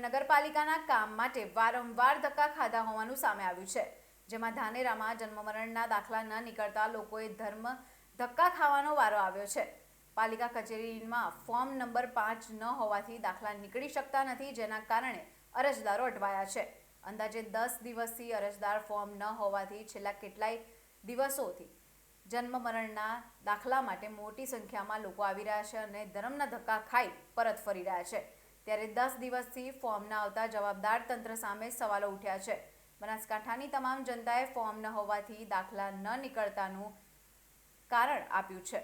નગરપાલિકાના કામ માટે વારંવાર ધક્કા ખાધા હોવાનું સામે આવ્યું છે, જેમાં ધાનેરામાં જન્મ મરણના દાખલા ન નીકળતા લોકોએ ધક્કા ખાવાનો વારો આવ્યો છે। પાલિકા કચેરીમાં ફોર્મ નંબર 5 ન હોવાથી દાખલા નીકળી શકતા નથી, જેના કારણે અરજદારો અટવાયા છે। અંદાજે 10 દિવસથી અરજદાર ફોર્મ ન હોવાથી છેલ્લા કેટલાય દિવસોથી જન્મ મરણના દાખલા માટે મોટી સંખ્યામાં લોકો આવી રહ્યા છે અને ધર્મના ધક્કા ખાઈ પરત ફરી રહ્યા છે। ત્યારે 10 દિવસથી ફોર્મ ન આવતા જવાબદાર તંત્ર સામે સવાલો ઉઠ્યા છે। બનાસકાંઠાની તમામ જનતાએ ફોર્મ ન હોવાથી દાખલા ન નીકળતાનું કારણ આપ્યું છે।